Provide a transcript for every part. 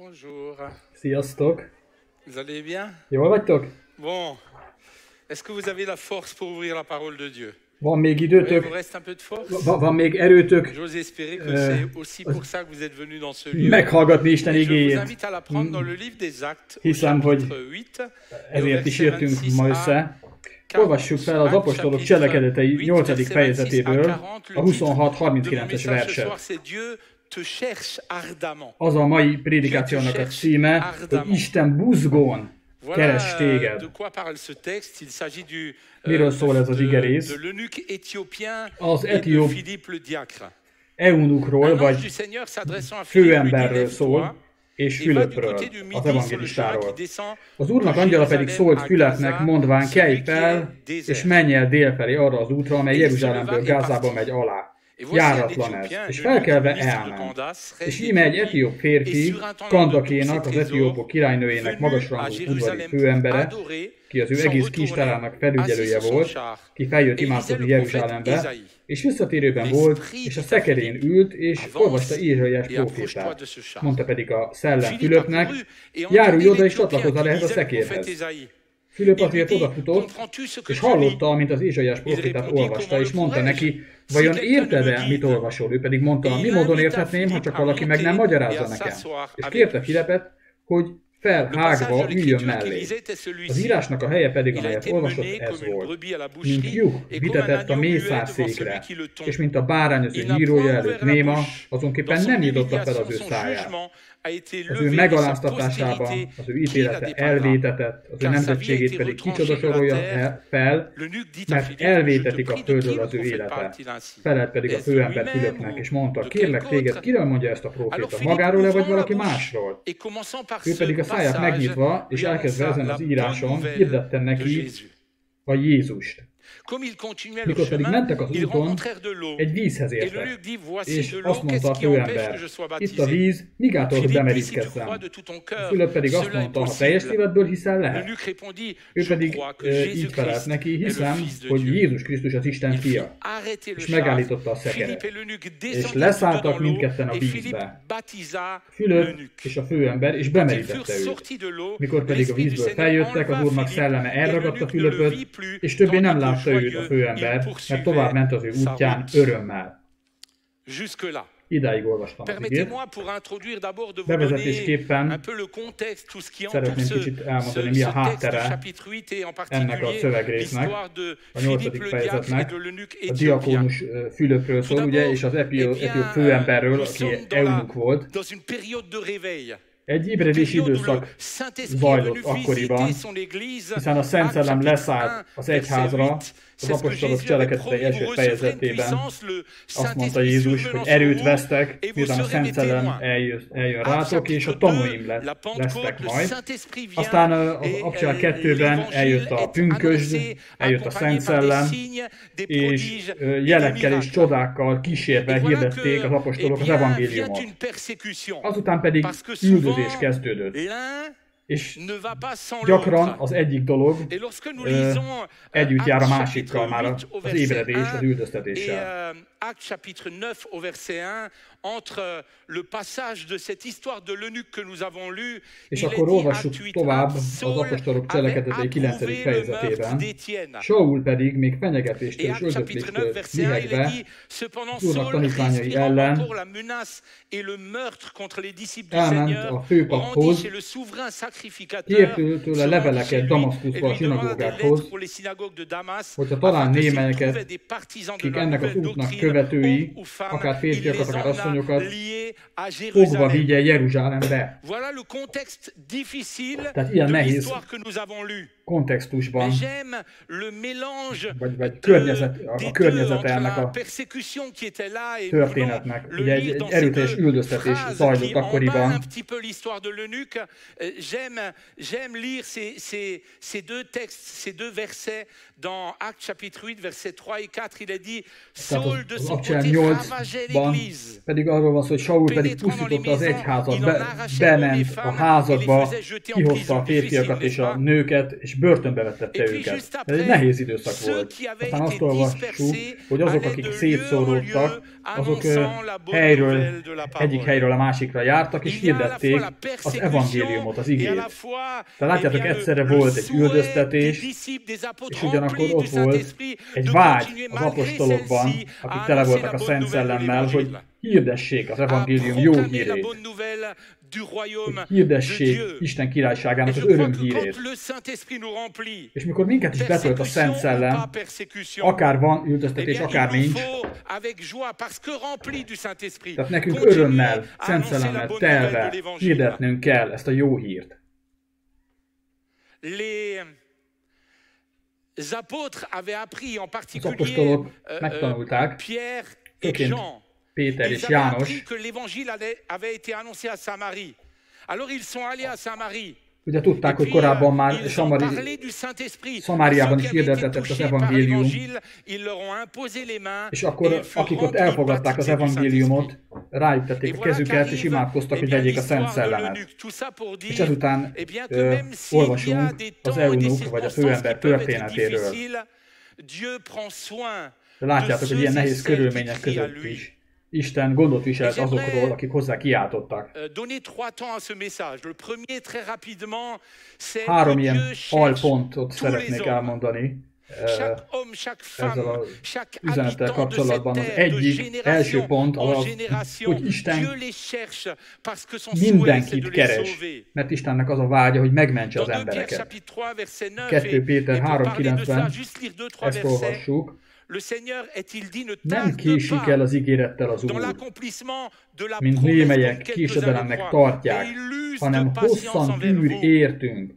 Bonjour. Sziasztok! Vous allez bien? Jól vagytok? Bon. Est-ce que vous avez la force pour ouvrir la parole de Dieu? Van még Oui, időtök? vous reste un peu de force? Van még erőtök J'ose espérer que c'est aussi pour ça que vous êtes venus dans ce lieu. meghallgatni Isten Et je vous igéjét. invite à la prendre dans le livre des Actes, au Hiszem, hogy chapitre 8, ezért is jöttünk ma össze. Olvassuk fel az apostolok cselekedetei 8. fejezetéből a 26-39-es verset. Az a mai prédikációnak a címe, hogy Isten buzgón keres téged. Miről szól ez az igerész? Az etióp eunuchról, vagy főemberről szól, és Fülöpről, az evangélistáról. Az Úrnak angyala pedig szólt Fülöpnek, mondván, kelj fel, és menj el délfelé arra az útra, amely Jeruzsálemből Gázába megy alá. Járatlan ez, és felkelve elment. És íme egy etióp férfi, Kandakénak, az etiópok királynőjének magasrangú udvari főembere, ki az ő egész kincstárának felügyelője volt, ki feljött imádkozni Jeruzsálembe, és visszatérőben volt, és a szekerén ült, és olvasta Ézsaiás prófétát. Mondta pedig a szellem Fülöpnek, járulj oda, és csatlakozz ehhez a szekérhez. Fülöp azért odafutott, és hallotta, amint az Ézsaiás prófétát olvasta, és mondta neki, vajon érted-e, mit olvasol? Ő pedig mondta, mi módon érthetném, ha csak valaki meg nem magyarázza nekem. És kérte Fülöpet, hogy felhágva üljön mellé. Az írásnak a helye pedig, amelyet olvasott, ez volt. Mint juh vitetett a mészárszékre, és mint a bárány az ő nyírója előtt néma, azonképpen nem nyitotta fel az ő száját. Az ő megaláztatásában az ő ítélete elvétetett, az ő nemzetségét pedig kicsoda sorolja fel, mert elvétetik a földről az ő élete. Felelt pedig a főember Fülöpnek, és mondta, kérlek téged, kiről mondja ezt a próféta, magáról-e vagy valaki másról? Ő pedig a száját megnyitva, és elkezdve ezen az íráson hirdetten neki a Jézust. Mikor pedig mentek az úton, egy vízhez értek, és azt mondta a főember, itt a víz, migától, hogy bemerítkezzem. Fülöp pedig azt mondta, ha teljes szívedből hiszel, lehet. Ő pedig így felelt neki, hiszem, hogy Jézus Krisztus az Isten fia. És megállította a szekeret. És leszálltak mindketten a vízbe. Fülöp és a főember, és bemerítette őt. Mikor pedig a vízből feljöttek, az Úrnak szelleme elragadta Fülöpöt, és többé nem látta őt a főember, mert tovább ment az ő útján örömmel. Idáig olvastam az igét. Bevezetésképpen szeretném kicsit elmondani, mi a háttere ennek a szövegrésznek, a 8. fejezetnek. A diakónus Fülöpről szól, ugye, és az etióp főemberről, aki eunuch volt. Egy ébredési időszak zajlott akkoriban, hiszen a Szent Szellem leszállt az egyházra, az apostolok cselekedetei első fejezetében azt mondta Jézus, hogy erőt vesztek, miután a Szent Szellem eljön rátok, és a tanúim lesztek majd. Aztán az Apostolok 2-ben eljött a pünkösd, eljött a Szent Szellem, és jelekkel és csodákkal kísérve hirdették az apostolok az evangéliumot. Azután pedig üldözés kezdődött. És gyakran az egyik dolog együtt jár a másikkal már az ébredés, az üldöztetéssel. Actes chapitre 9 au verset 1, entre le passage de cette histoire de l'eunuque que nous avons lu, és akkor olvassuk tovább az apostolok cselekedetei 9. fejezetében. Saul pedig még fenyegetéstől és öldökléstől lihegve az Úrnak tanítványai ellen elment a főpaphoz, kért tőle leveleket Damaszkuszba a zsinagógákhoz, hogyha talán némelyeket, kik ennek az útnak követői, akár férfiakat, akár asszonyokat, fogva vigye Jeruzsálembe. Tehát ilyen nehéz kontextusban, vagy a környezete ennek a történetnek. Ugye egy erőteljes üldöztetés zajlott akkoriban. J'aime lire ces deux textes, ces deux versets dans Actes chapitre 8, verset 3 et 4. Il est dit, Saul de son côté ravageait l'église. Pedig arról van szó, hogy Saul Saul pedig pusztította az egyházat, bement a házakba, kihozta a férfiakat és a nőket, és börtönbe vetette őket. Ez egy nehéz időszak volt. Aztán azt olvassuk, hogy azok, akik szétszóródtak, azok egyik helyről a másikra jártak, és hirdették az evangéliumot, az igét. Tehát látjátok, egyszerre volt egy üldöztetés, és ugyanakkor ott volt egy vágy az apostolokban, akik tele voltak a Szent Szellemmel, hogy hirdessék az evangélium jó hírét. Hogy hirdessék Isten királyságának az örömhírét. És mikor minket is betölt a Szent Szellem, akár van üldöztetés, akár nincs, tehát nekünk örömmel, Szent Szellemmel telve hirdetnünk kell ezt a jó hírt. Az apostolok megtanulták, főként Péter és János, ugye tudták, hogy korábban már Szamáriában is hirdetett az evangélium, és akkor akik ott elfogadták az evangéliumot, rájuk tették a kezüket, és imádkoztak, hogy vegyék a Szent Szellemet. És ezután olvasunk az eunuch, vagy a főember történetéről. De látjátok, hogy ilyen nehéz körülmények között is Isten gondot viselt azokról, akik hozzá kiáltottak. 3 ilyen alpontot szeretnék elmondani ezzel az üzenettel kapcsolatban. Az egyik, első pont az, hogy Isten mindenkit keres, mert Istennek az a vágya, hogy megmentse az embereket. 2 Péter 3:9-ben ezt olvassuk. Nem késik el az ígérettel az Úr, mint némelyek késedelemnek tartják, hanem hosszan tűr értünk,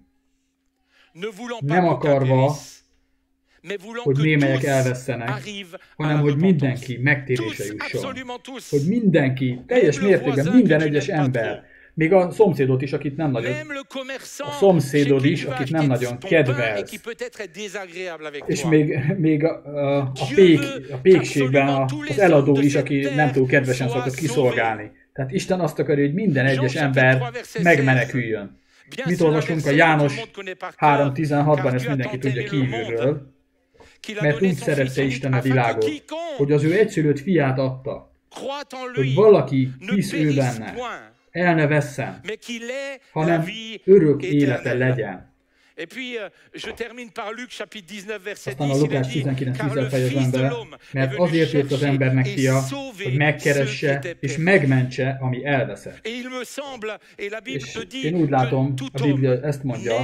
nem akarva, hogy némelyek elvesztenek, hanem hogy mindenki megtérésre jusson. Hogy mindenki, teljes mértékben minden egyes ember, még a szomszédot is, akit nem nagyon, kedvelsz. És még a pékségben az eladó is, aki nem túl kedvesen szokott kiszolgálni. Tehát Isten azt akarja, hogy minden egyes ember megmeneküljön. Mit olvasunk a János 3:16-ban, ezt mindenki tudja kívülről, mert úgy szerette Isten a világot, hogy az ő egyszülött fiát adta, hogy valaki hisz ő benne, el ne vesszen, hanem örök élete legyen. Aztán a Lukás 19:10-el fejezem be, mert azért jött az embernek fia, hogy megkeresse és megmentse, ami elveszett. És én úgy látom, a Biblia ezt mondja,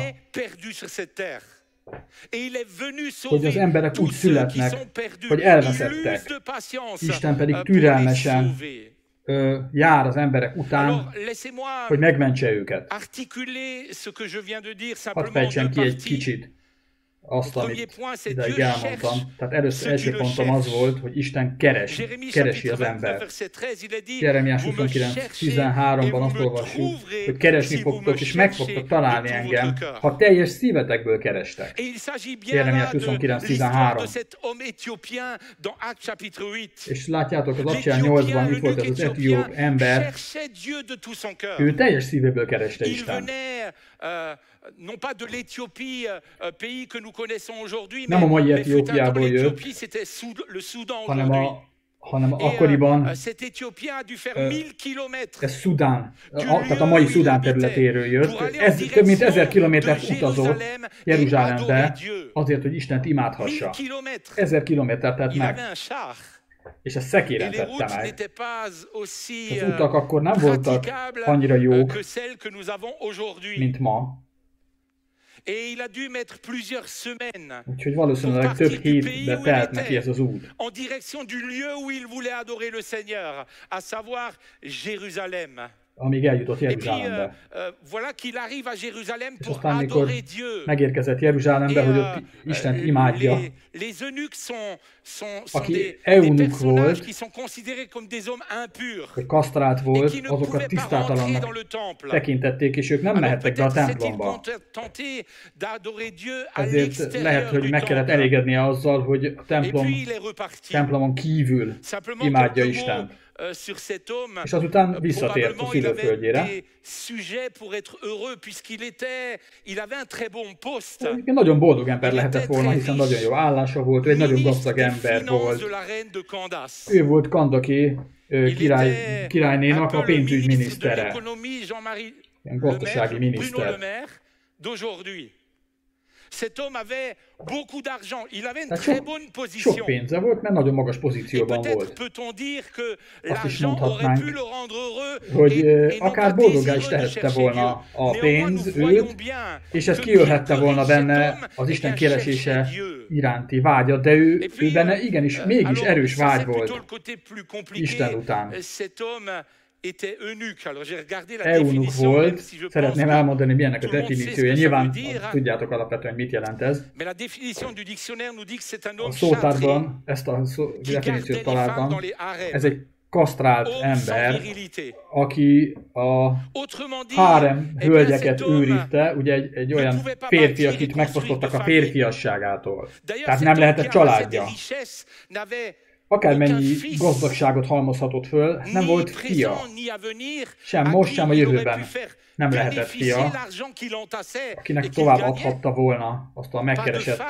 hogy az emberek úgy születnek, hogy elveszettek. Isten pedig türelmesen jár az emberek után, hogy megmentse őket. Hadd fejtsem ki egy kicsit azt, amit ideig elmondtam. Tehát először első pontom az volt, hogy Isten keresi az embert. Jeremiás 29:13-ban azt olvassuk, hogy keresni fogtok, és meg fogtok találni engem, ha teljes szívetekből kerestek. Jeremiás 29:13. És látjátok, az Accsel 8-ban itt volt ez az etióp ember, ő teljes szívéből kereste Isten. Non pas de l'Éthiopie, pays que nous connaissons aujourd'hui, mais fut un temps l'Éthiopie, c'était le Soudan aujourd'hui. hanem akkoriban ez Szudán, tehát a mai Szudán területéről jött. Ez több mint 1000 kilométert utazott Jeruzsálembe azért, hogy Istent imádhassa. 1000 kilométert tett meg. És ezt szekéren tette meg. Az utak akkor nem voltak annyira jók, mint ma. Úgyhogy valószínűleg több hétbe telt neki ez az út. amíg eljutott Jeruzsálembe. És aztán, mikor megérkezett Jeruzsálembe, hogy ott Istent imádja, aki eunuch volt, hogy kasztrált volt, azokat tisztátalannak tekintették, és ők nem mehettek be a templomba. Ezért lehet, hogy meg kellett elégednie azzal, hogy a templomon kívül imádja Istent. És azután visszatért a szülőföldjére. Nagyon boldog ember lehetett volna, hiszen nagyon jó állása volt, ő egy nagyon gazdag ember volt. Ő volt Kandaki királynénak a pénzügyminisztere, ilyen gazdasági miniszter. Cet homme avait beaucoup d'argent, il avait une très bonne position. Sok pénze volt, mert nagyon magas pozícióban volt. Azt is mondhatnánk, hogy akár boldoggá is tehette volna a pénz őt, és ez kiölhette volna benne az Isten keresése iránti vágyat, de ő benne igenis mégis erős vágy volt Isten után. Eunuch volt, szeretném elmondani, milyennek a definíciója. Nyilván tudjátok alapvetően, mit jelent ez. A szótárban ezt a definíciót találtam. Ez egy kasztrált ember, aki a hárem hölgyeket őrizte, ugye egy olyan férfi, akit megfosztottak a férfiasságától. Tehát nem lehetett családja. Akármennyi gazdagságot halmozhatott föl, nem volt fia. Sem most, sem a jövőben nem lehetett fia, akinek tovább adhatta volna azt a megkeresett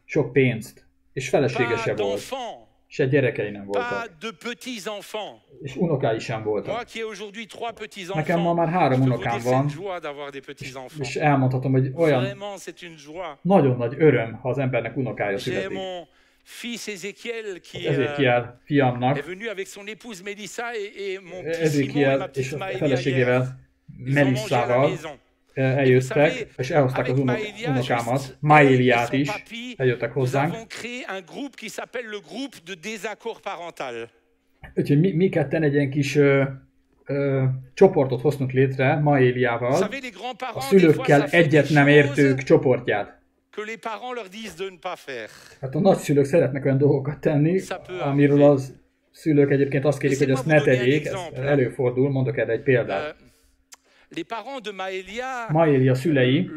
sok pénzt. És felesége se volt. Se gyerekei nem voltak. És unokái sem voltak. Nekem ma már 3 unokám van, és elmondhatom, hogy olyan nagyon nagy öröm, ha az embernek unokája születik. Ezekiel fiamnak, Ezekiel és a feleségével, Melissával eljöttek, és elhozták az unokámat, Maéliát is, eljöttek hozzánk. Úgyhogy mi ketten egy ilyen kis csoportot hoztunk létre Maéliával, a szülőkkel egyet nem értők csoportját. Hát a nagyszülők szeretnek olyan dolgokat tenni, amiről az szülők egyébként azt kérik, hogy azt ne tegyék, ez előfordul, mondok erre egy példát. Maélia szülei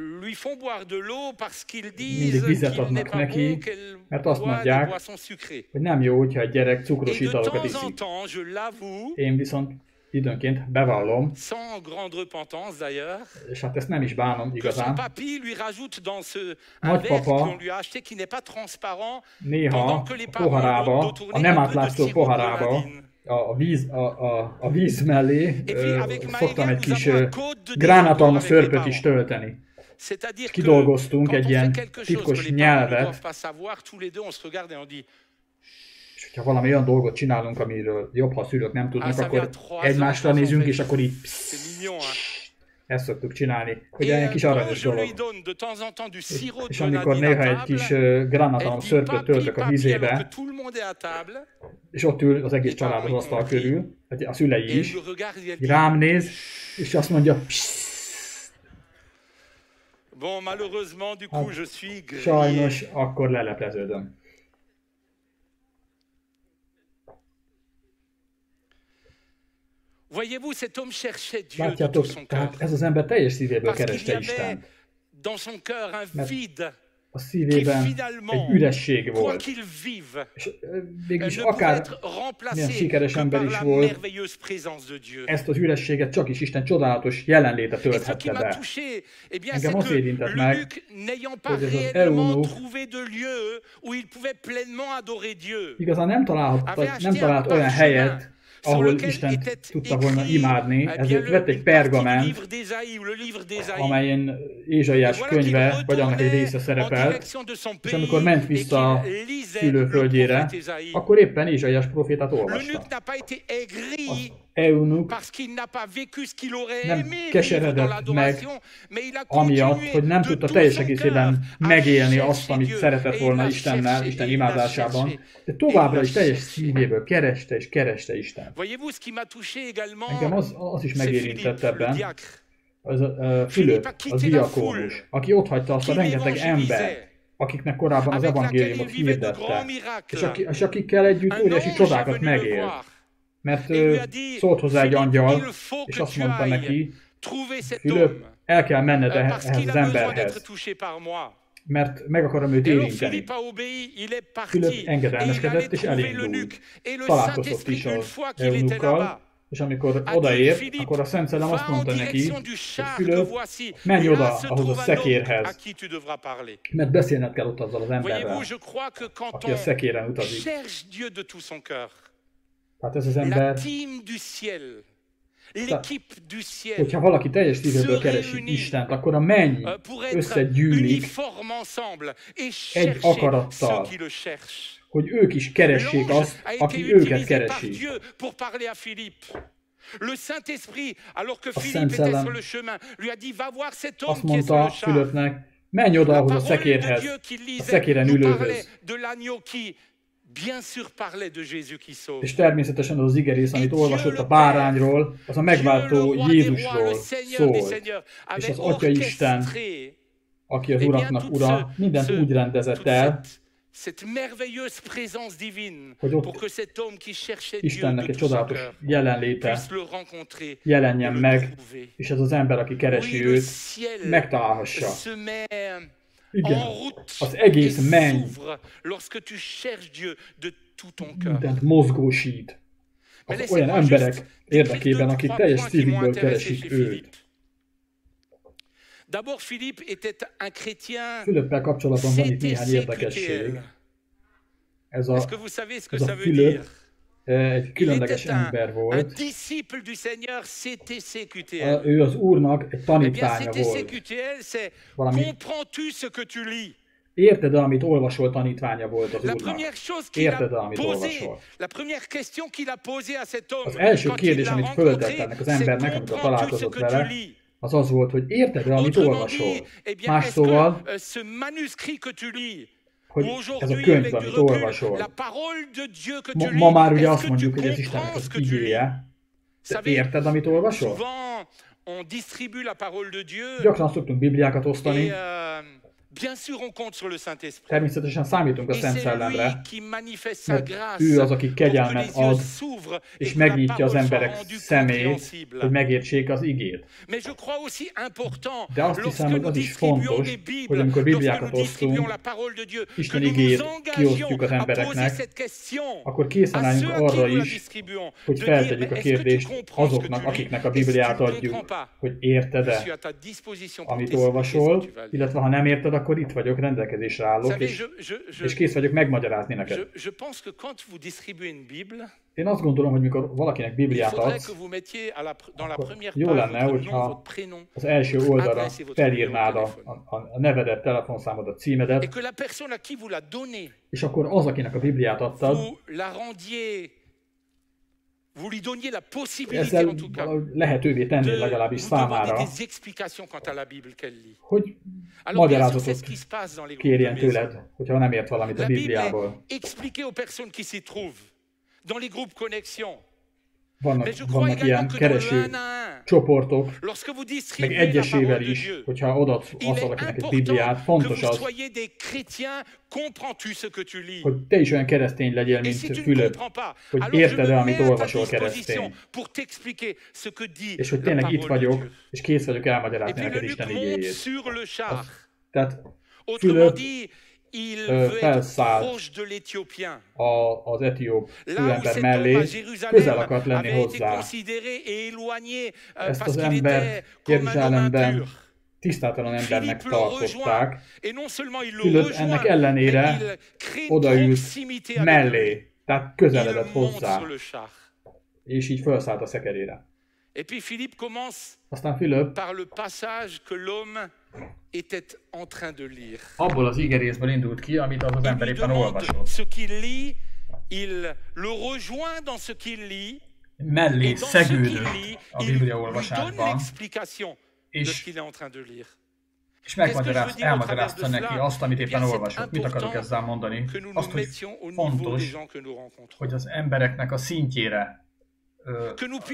mindig vizet adnak neki, mert azt mondják, hogy nem jó, hogyha egy gyerek cukros italokat iszik. Én viszont időnként bevallom, és hát ezt nem is bánom igazán. Nagypapa néha a poharába, a nem átlátszó poharába, a víz mellé szoktam egy kis gránátalma szörpöt is tölteni. És kidolgoztunk egy ilyen titkos nyelvet, és ha valami olyan dolgot csinálunk, amiről jobb, ha a szülők nem tudnak, akkor egymásra nézünk, és akkor így ezt szoktuk csinálni, hogy egy kis aranyos dolog. És amikor néha egy kis gránátalom szörpöt töltök a vízébe, és ott ül az egész család az asztal körül, a szülei is, rám néz, és azt mondja, sajnos akkor lelepleződöm. Látjátok, tehát ez az ember teljes szívéből kereste Istent. Mert a szívében egy üresség volt. És mégis akár milyen sikeres ember is volt, ezt az ürességet csak is Isten csodálatos jelenléte tölthette be. Engem azt érintett meg, hogy ez az eunuch igazán nem talált olyan helyet, ahol Isten tudta volna imádni, ezért vett egy pergament, amelyen Ézsaiás könyve, vagy annak egy része szerepelt, és amikor ment vissza a szülőföldjére, akkor éppen Ézsaiás prófétát olvasta. Az eunuch nem keseredett meg amiatt, hogy nem tudta teljes egészében megélni azt, amit szeretett volna Istennel, Isten imádásában, de továbbra is teljes szívéből kereste és kereste Istent. Engem az is megérintett ebben, az Fülöp, az diakónus, aki otthagyta azt a rengeteg embert, akiknek korábban az evangéliumot hirdette, és akikkel együtt óriási csodákat megélt. Mert szólt hozzá egy angyal, és azt mondta neki, Fülöp, el kell menned ehhez az emberhez, mert meg akarom őt érinteni. Fülöp engedelmeskedett, és elindult. Találkozott is az eunukkal, és amikor odaért, akkor a Szent Szellem azt mondta neki, hogy Fülöp, menj oda ahhoz a szekérhez, mert beszélned kell ott azzal az emberrel, aki a szekéren utazik. Tehát ez az ember, hogyha valaki teljes szívéből keresi Istent, akkor a menny összegyűlik egy akarattal, hogy ők is keressék azt, aki őket keresi. A Szent Szellem azt mondta Fülöpnek, menj oda ahhoz a szekérhez, a szekéren ülőhöz. És természetesen az igerész, amit olvasott a bárányról, az a megváltó Jézusról szólt. És az Atya Isten, aki az Uraknak Ura, mindent úgy rendezett el, hogy ott Istennek egy csodálatos jelenléte jelenjen meg, és ez az ember, aki keresi őt, megtalálhassa. Igen, az egész menny mindent mozgósít az olyan emberek érdekében, akik teljes szívükből keresik őt. Fülöppel kapcsolatban van itt néhány érdekesség. Ez a Fülöp egy különleges ember volt. Ő az Úrnak egy tanítványa volt. Valami érted, amit olvasol, tanítványa volt az Úrnak. Érted, amit olvasol. Az első kérdés, amit föltett ennek az embernek, amikor találkozott vele, az az volt, hogy érted, amit olvasol. Más szóval, hogy ez a könyv, amit olvasol. Ma már ugye azt mondjuk, hogy ez Istennek az igéje. De érted, amit olvasol? Gyakran szoktunk Bibliákat osztani. Természetesen számítunk a Szent Szellemre, mert ő az, aki kegyelmet ad, és megnyitja az emberek szemét, hogy megértsék az igét. De azt hiszem, hogy az is fontos, hogy amikor Bibliákat osztunk, Isten igét kiosztjuk az embereknek, akkor készen álljunk arra is, hogy feltegyük a kérdést azoknak, akiknek a Bibliát adjuk, hogy érted-e, amit olvasol, illetve ha nem érted, akkor itt vagyok, rendelkezésre állok, és kész vagyok megmagyarázni neked. Én azt gondolom, hogy mikor valakinek Bibliát adsz, akkor jó lenne, hogyha az első oldalra felírnád a nevedet, telefonszámodat, címedet, és akkor az, akinek a Bibliát adtad, ezzel lehetővé tenni legalábbis számára, hogy magyarázatot kérjen tőled, hogyha nem ért valamit a Bibliából. Vannak ilyen kereső csoportok, meg egyesével is, hogyha odaadsz valakinek egy Bibliát, fontos az, hogy te is olyan keresztény legyél, mint Fülöp, hogy érted-e, amit olvasol, keresztény. És hogy tényleg itt vagyok, és kész vagyok elmagyarázni neked Isten igéjét. Tehát Fülöp felszállt az etióp főember mellé, közel akart lenni hozzá. Ezt az ember Jeruzsálemben tisztátalan embernek tartották. Fülöp ennek ellenére odaült mellé, tehát közeledett hozzá, és így felszállt a szekerére. Aztán Fülöp abból az igerészből indult ki, amit az ember éppen olvasott. mellé szegődött a Biblia olvasásban, és elmagyarázta neki azt, amit éppen olvasott. Mit akarok ezzel mondani? Azt, hogy fontos, hogy az embereknek a szintjére,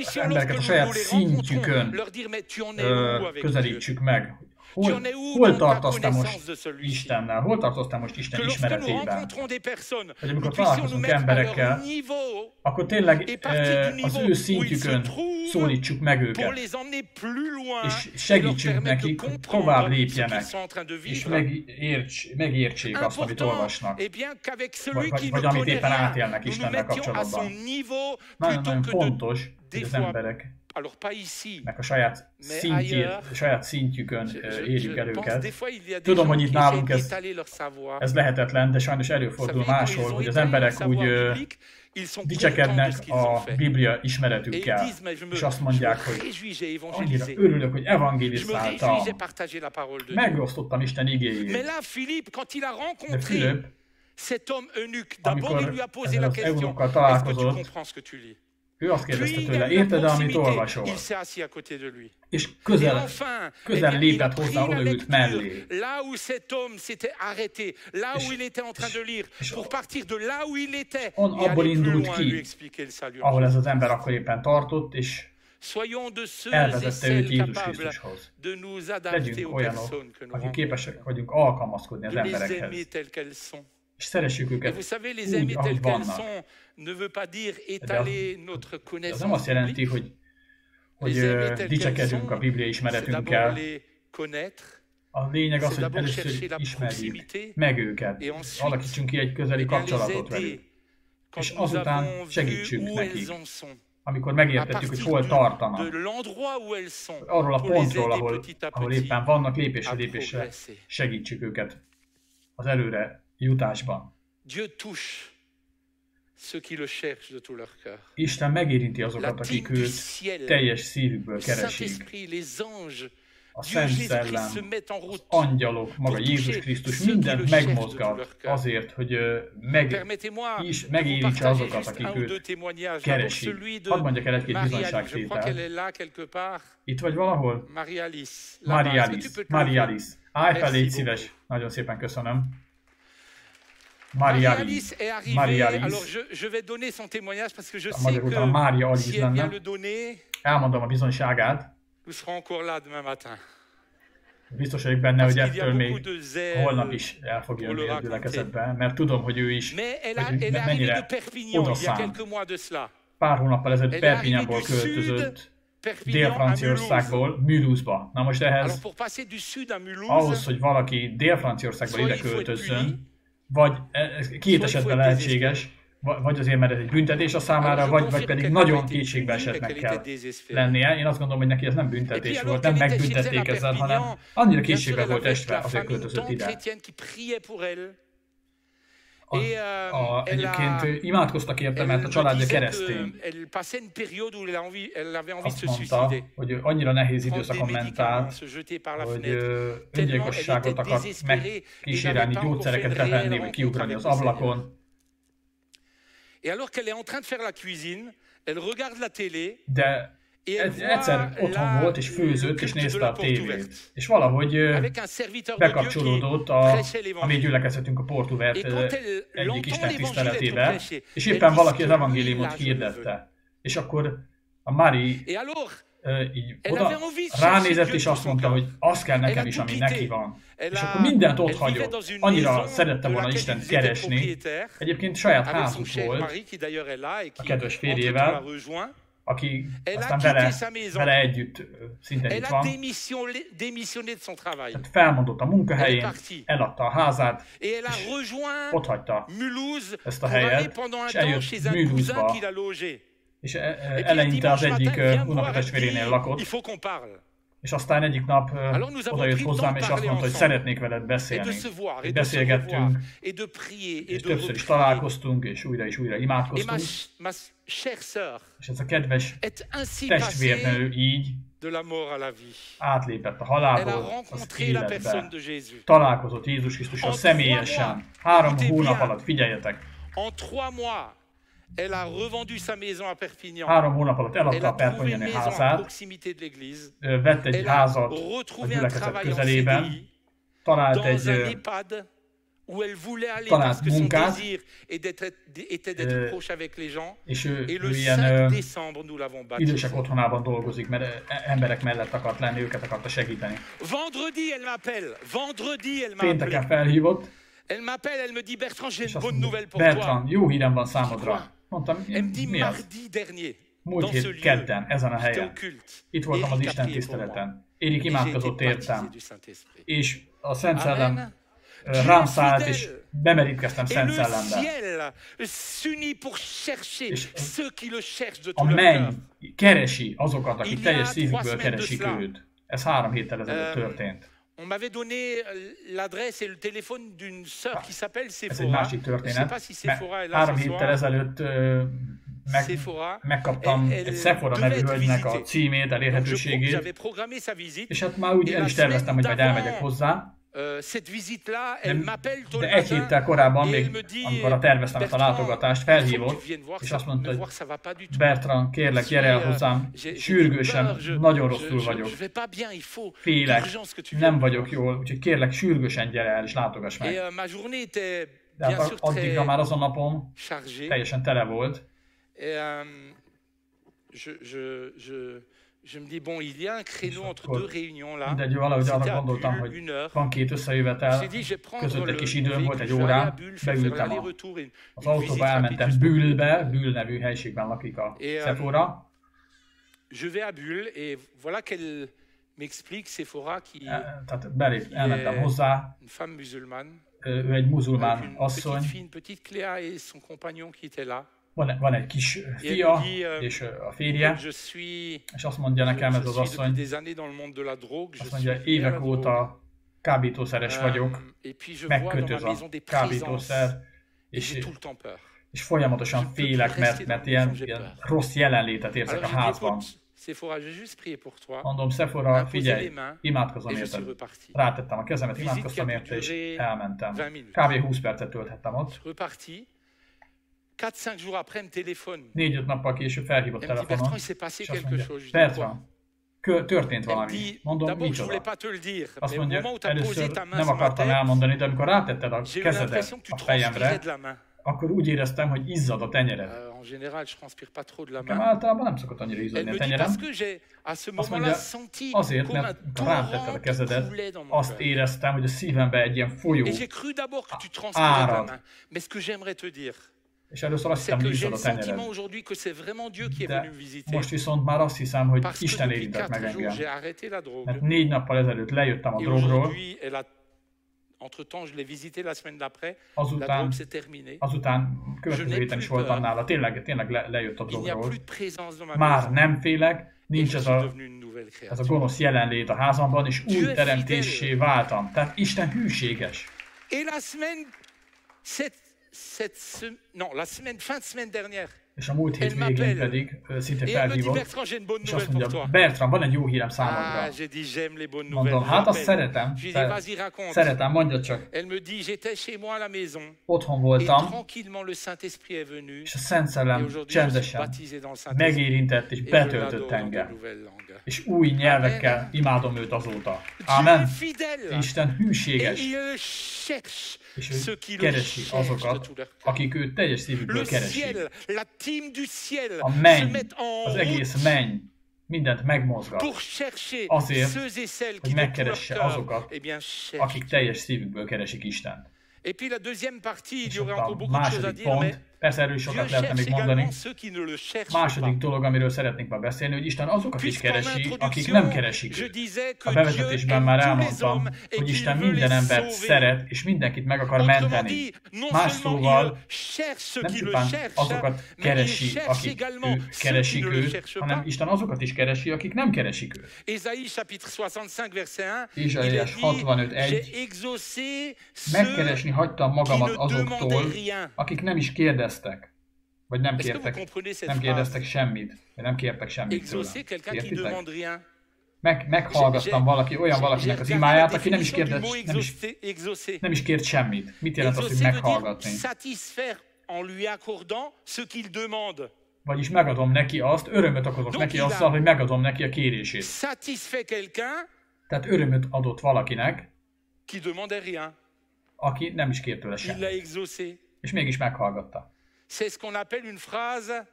az embereket a saját szintjükön közelítsük meg. Hol tartasz te most Istennel? Hol tartasz te most Isten ismeretében? Hogy amikor találkozunk emberekkel, akkor tényleg az ő szintjükön szólítsuk meg őket, és segítsünk nekik, hogy tovább lépjenek, és megértsék azt, amit olvasnak, vagy amit éppen átélnek Istennel kapcsolatban. Nagyon-nagyon fontos, hogy az emberek a saját szintjükön érjük el őket. Tudom, hogy itt nálunk ez lehetetlen, de sajnos előfordul máshol, hogy az emberek úgy dicsekednek a Biblia ismeretükkel, és azt mondják, hogy annyira örülök, hogy evangéliszáltam, megosztottam Isten igéjét. De Fülöp, amikor ezzel az eunukkal találkozott, ő azt kérdezte tőle, érted, amit olvasol? És közel lépett hozzá, odaült mellé. És abból indult ki, ahol ez az ember akkor éppen tartott, és elvezette őt Jézus Krisztushoz. Legyünk olyanok, akik képesek vagyunk alkalmazkodni az emberekhez. És szeressük őket úgy, ahogy vannak. De az nem azt jelenti, hogy dicsekedünk a Biblia ismeretünkkel. A lényeg az, hogy először ismerjük meg őket, alakítsunk ki egy közeli kapcsolatot velük, és azután segítsünk nekik, amikor megértettük, hogy hol tartanak, arról a pontról, ahol éppen vannak, lépésről lépésre segítsük őket az előre jutásban. Isten megérinti azokat, akik őt teljes szívükből keresik. A Szent Szellem, az angyalok, maga Jézus Krisztus mindent megmozgat azért, hogy megérintse azokat, akik őt keresik. Hadd mondjak el egy-két bizonyságtételt. Itt vagy valahol? Maria Alice. Állj fel, légy szíves. Nagyon szépen köszönöm. Maria Alice. Alors je vais donner son témoignage parce que je sais que si elle vient le donner, elmondom a bizonyságát. Nous serons encore là demain matin. Biztos vagyok benne, hogy ettől még holnap is el fog jönni a gyülekezetbe, mert tudom, hogy ő is mennyire odaszánt. Pár hónappal ezelőtt Perpignanból költözött, Dél-Franciaországból Mulhouse-ba. Na most ehhez, ahhoz, hogy valaki Dél-Franciaországból ide költözzön, vagy két esetben lehetséges, vagy azért, mert ez egy büntetés a számára, vagy pedig nagyon kétségbe esetnek kell lennie. Én azt gondolom, hogy neki ez nem büntetés volt, nem megbüntették ezzel, hanem annyira kétségbe volt estve, azért költözött ide. Egyébként imádkoztak érte, mert a családja keresztény. Azt mondta, hogy annyira nehéz időszakon ment át, hogy öngyilkosságot akart megkísérelni, gyógyszereket bevenni, vagy kiugrani az ablakon. De egyszer otthon volt, és főzött, és nézte a tévét. És valahogy bekapcsolódott a mi gyülekezetünk a Portuvert egyik Isten tiszteletébe, és éppen valaki az evangéliumot hirdette. És akkor a Mari így oda ránézett, és azt mondta, hogy az kell nekem is, ami neki van. És akkor mindent ott hagyott. Annyira szerette volna Istent keresni. Egyébként saját házuk volt a kedves férjével, aki aztán vele együtt szinte itt van. Tehát felmondott a munkahelyén, eladta a házát, és ott hagyta ezt a helyet, és eljött Mulhouse-ba. És eleinte az egyik unokatestvérénél lakott, és aztán egyik nap odajött hozzám, és azt mondta, hogy szeretnék veled beszélni. Beszélgettünk, és többször is találkoztunk, és újra imádkoztunk. És ez a kedves testvérnő így átlépett a halálból az életbe. Találkozott Jézus Krisztussal személyesen. 3 hónap alatt, figyeljetek! Elle a revendu sa maison à Perpignan. 3 hónap alatt eladta a Perpignani házát, vett egy házat a gyülekezet közelében, talált munkát, és ő ilyen idősek otthonában dolgozik, mert emberek mellett akart lenni, őket akarta segíteni. Pénteken felhívott, és azt mondta, Bertrand, jó hírem van számodra. Mondtam, mi az? Múlt hét kedden, ezen a helyen. Itt voltam az Isten tiszteleten. Érik imádkozott értem. És a Szent Szellem rám szállt, és bemerítkeztem Szent Szellembe. És a menny keresi azokat, akik teljes szívükből keresik őt. Ez 3 héttel ezelőtt történt. On m'avait donné l'adresse et le téléphone d'une sœur qui s'appelle Sephora. Ez egy másik történet. Je sais pas si Sephora est là. 3 héttel ezelőtt megkaptam egy Sephora nevű hölgynek a címét, elérhetőségét. És hát már úgy el is terveztem, hogy majd elmegyek hozzá. De 1 héttel korábban, még amikor terveztem ezt a látogatást, felhívott, és azt mondta, hogy Bertrand, kérlek, gyere el hozzám, sürgősen, nagyon rosszul vagyok, félek, nem vagyok jól, úgyhogy kérlek, sürgősen gyere el, és látogass meg. De hát addigra már azon napon teljesen tele volt. Je me dis, bon, il y a un créneau entre 2 réunions là. De valahogy arra gondoltam, hogy van 2 összejövetel, között egy kis időm volt, egy órá, beültem az autóba, elmentem Bulle-be, Bulle nevű helységben lakik a Sephora. Je vais à Bulle, et voilà qu'elle m'explique, Sephora, qui elmentem hozzá, une femme musulmane, ő egy muzulmán asszony, une petite Cléa et son compagnon qui était là. Van egy kis fia, és a férje, és azt mondja nekem ez az asszony, azt mondja, évek óta kábítószeres vagyok, megköt ez a kábítószer, és folyamatosan félek, mert ilyen rossz jelenlétet érzek a házban. Mondom, Sephora, figyelj, imádkozom érted. Rátettem a kezemet, imádkoztam érte, és elmentem. Kb. 20 percet tölthettem ott. 4-5 jours après, me téléphone. 4-5 nappal később felhívott telefonon, és azt mondja, Bertrand, történt valami. Mondom, micsoda? Azt mondja, először nem akartam elmondani, de amikor rátetted a kezedet a fejemre, akkor úgy éreztem, hogy izzad a tenyered. Nekem általában nem szokott annyira izzadni a tenyerem. Azt mondja, azért, mert rátetted a kezedet, azt éreztem, hogy a szívembe egy ilyen folyó árad. És először azt hiszem, hogy izzad a tenyered. De most viszont már azt hiszem, hogy Isten érintett meg engem. Mert 4 nappal ezelőtt lejöttem a drogról, azután következő héten is voltam nála, tényleg lejött a drogról. Már nem félek, nincs ez a gonosz jelenlét a házamban, és új teremtéssé váltam. Tehát Isten hűséges. Fin de semaine dernière. És a múlt hét végén pedig szinte felhívott, és azt mondja, Bertrand, van egy jó hírem számodra. Mondom, hát azt szeretem, mondja csak. Otthon voltam, és a Szent Szellem csendesen megérintett és betöltött engem. És új nyelvekkel imádom őt azóta. Ámen. Isten hűséges. És ő keresi azokat, akik őt teljes szívükből keresik. A menny, az egész menny mindent megmozgat azért, hogy megkeresse azokat, akik teljes szívükből keresik Istent. És a második pont, persze erről sokat lehetne még mondani. Második dolog, amiről szeretnénk ma beszélni, hogy Isten azokat is keresi, akik nem keresik őt. A bevezetésben már elmondtam, hogy Isten minden embert szeret, és mindenkit meg akar menteni. Más szóval nem csupán azokat keresi, akik keresik őt, hanem Isten azokat is keresi, akik nem keresik őt. Ézsaiás 65:1. Megkeresni hagytam magamat azoktól, akik nem is kérdeztek. Vagy nem kérdeztek semmit. Vagy nem kértek semmit tőlem. Értitek? Meghallgattam olyan valakinek az imáját, aki nem is kért semmit. Mit jelent az, hogy meghallgatni? en lui accordant ce qu'il demande. Vagyis megadom neki azt, örömöt okozok neki azzal, hogy megadom neki a kérését. Satisfait quelqu'un. Tehát örömöt adott valakinek, qui demandait rien. Aki nem is kért tőle semmit. Il l'a exaucé. És mégis meghallgatta. C'est ce qu'on appelle une phrase,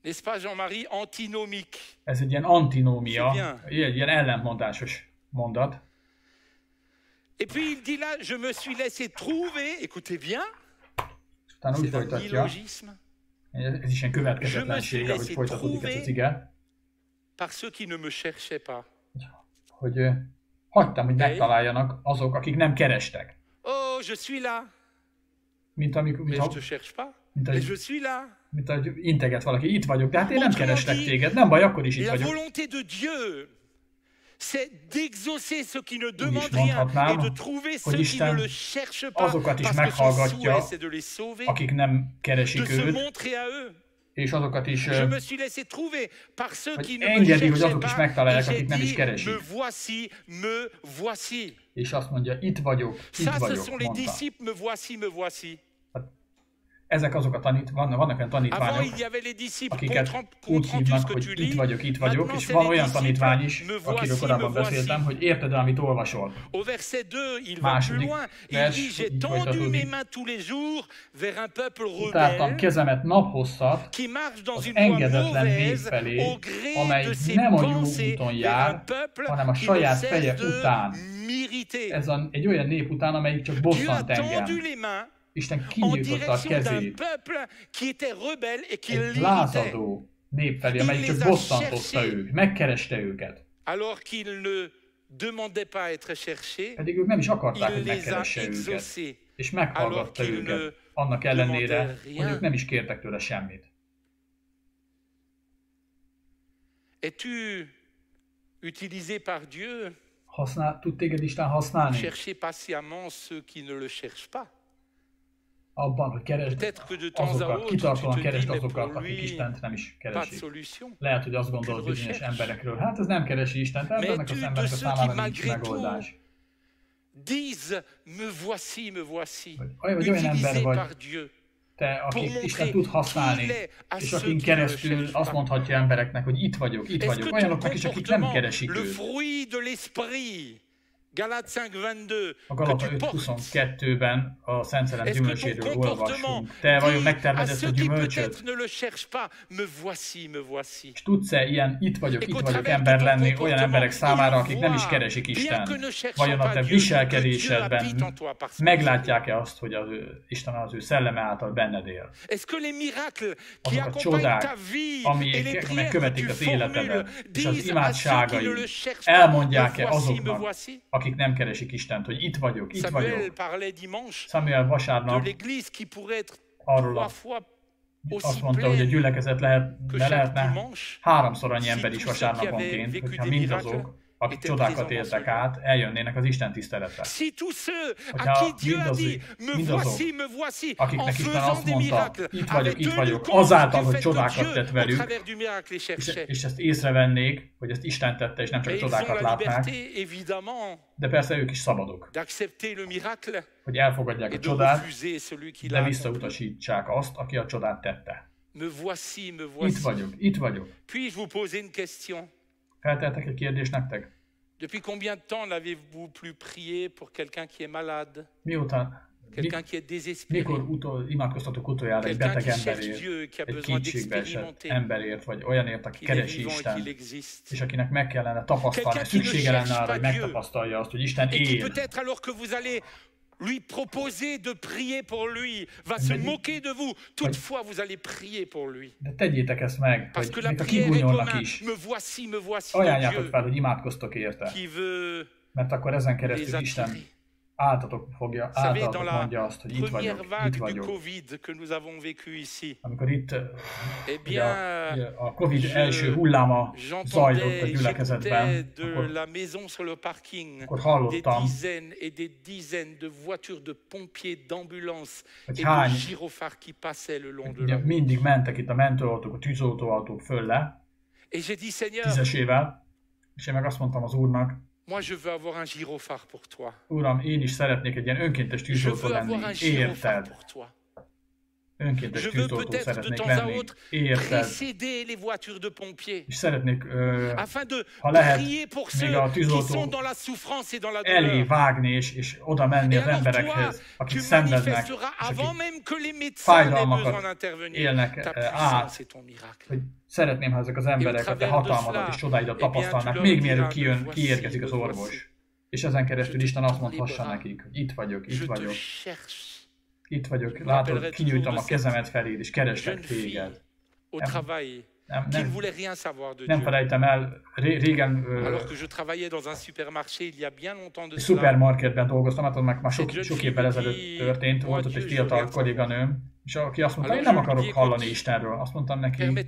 n'est-ce pas Jean-Marie, antinomique. Ez egy ilyen antinómia, egy ilyen ellentmondásos mondat. Et puis il dit là, je me suis laissé trouver, écoutez bien, c'est un illogisme. Ez is ilyen következetlenség, ahogy folytatódik ez az ige. Par ceux qui ne me cherchaient pas. Hogy hagytam, hogy megtaláljanak azok, akik nem kerestek. Oh, je suis là. Mint amikor... Mais je te cherche pas. Mais je suis là. Mint ahogy integet valaki, itt vagyok, de hát én nem kereslek téged, nem baj, akkor is itt vagyok. La volonté de Dieu, c'est d'exaucer ceux qui ne demandent rien et de trouver ceux qui ne le cherchent pas, azokat is parce que meghallgatja, c'est de les sauver, akik nem keresik de se őt, montrer à eux. És azokat is, je me suis laissé trouver par ceux qui ne me engedi, hogy azok cherchaient is megtalálják, pas, akik nem is keresik. me voici, me voici. És azt mondja, itt vagyok, Ça, ce sont les disciples, me voici, me voici. Ezek azok a vannak olyan tanítványok, akiket úgy hívnak, hogy itt vagyok, és van olyan tanítvány is, akiről korábban beszéltem, hogy érted el, amit olvasol. Második vers, így folytatódik. Utáltam kezemet naphosszat az engedetlen nép felé, amely nem a jó úton jár, hanem a saját feje után. Ez egy olyan nép után, amelyik csak bosszant engem. Isten kinyújtotta a kezét egy lázadó nép felé, amelyik csak bosszantotta őt, megkereste őket. Pedig ők nem is akarták, hogy megkeresse őket, és meghallgatta őket, annak ellenére, hogy ők nem is kértek tőle semmit. Es-tu utilisé par Dieu? Tud téged Isten használni? Chercher patiemment ceux qui ne le cherchent pas. Abban, hogy keresd azokat, kitartóan keresd azokat, akik Istent nem is keresik. Lehet, hogy azt gondolod bizonyos emberekről, hát ez nem keresi Istent, ennek az emberek számára nincs megoldás. Vagy olyan ember vagy, te, akik Isten tud használni, és akin keresztül azt mondhatja embereknek, hogy itt vagyok, olyanoknak is, akik nem keresik őt. Galates 5:22. A Galata 5:22-ben a Szent Szellem gyümölcséről olvasunk. Te vajon megtervezed a gyümölcsöt? És tudsz-e ilyen itt vagyok ember lenni olyan emberek számára, akik nem is keresik Istent? Vajon a te viselkedésedben meglátják-e azt, hogy Isten az ő szelleme által benned él? Azok a csodák, amelyek követik az életedet, és az imádságai, elmondják-e azoknak, akik nem keresik Istent, hogy itt vagyok. Samuel vasárnap arról azt mondta, hogy a gyülekezet lehetne háromszor annyi ember is vasárnaponként, hogyha mindazok, akik csodákat éltek át, eljönnének az Isten tiszteletre. Hogyha mindazok, akiknek Isten azt mondta, itt vagyok, azáltal, hogy csodákat tett velük, és ezt észrevennék, hogy ezt Isten tette, és nem csak csodákat látnák, de persze ők is szabadok, hogy elfogadják a csodát, de visszautasítsák azt, aki a csodát tette. Itt vagyok. Felteltek egy kérdést nektek? Depuis combien de temps n'avez-vous plus prié pour quelqu'un qui est malade? Quelqu'un qui est désespéré. Mikor imádkoztatok utoljára egy beteg emberért, egy kétségbeesett emberért, vagy olyanért, aki keresi Istent, és akinek meg kellene tapasztalni, szüksége lenne arra, hogy megtapasztalja azt, hogy Isten él. Lui proposer de prier pour lui, va se moquer de vous. Toutefois, vous allez prier pour lui. De tegyétek ezt meg, parce hogy que még a kigúnyolnak is. Me voici, ajánljátok fel, hogy imádkoztok érte. Mert akkor ezen keresztül Isten áltatok mondja azt, hogy itt vagyok. Amikor itt a Covid első hulláma zajlott a gyülekezetben, akkor hallottam, hogy hány mindig mentek itt a mentőautók, a tűzoltóautók föl le, 10-esével, és én meg azt mondtam az Úrnak, moi, je veux avoir un gyrophare pour toi. Uram, én is szeretnék egy ilyen önkéntes tűzoltó lenni, érted? önkéntes tűzoltó szeretnék lenni, érted? És szeretnék, ha lehet, még a tűzoltó elé vágni, és oda menni az emberekhez, akik szenvednek, és akik fájdalmakat élnek át, hogy szeretném, ha ezek az emberek a te hatalmadat és csodáidat tapasztalnák, még mielőtt kiérkezik az orvos. És ezen keresztül Isten azt mondhassa nekik, hogy itt vagyok, itt vagyok. Itt vagyok, látod, kinyújtom a kezemet feléd, és kereslek téged. Nem felejtem el, régen szupermarketben dolgoztam, hát meg már sok évvel ezelőtt történt, volt ott egy fiatal kolléganőm, és aki azt mondta, én nem akarok hallani Istenről. Azt mondtam neki,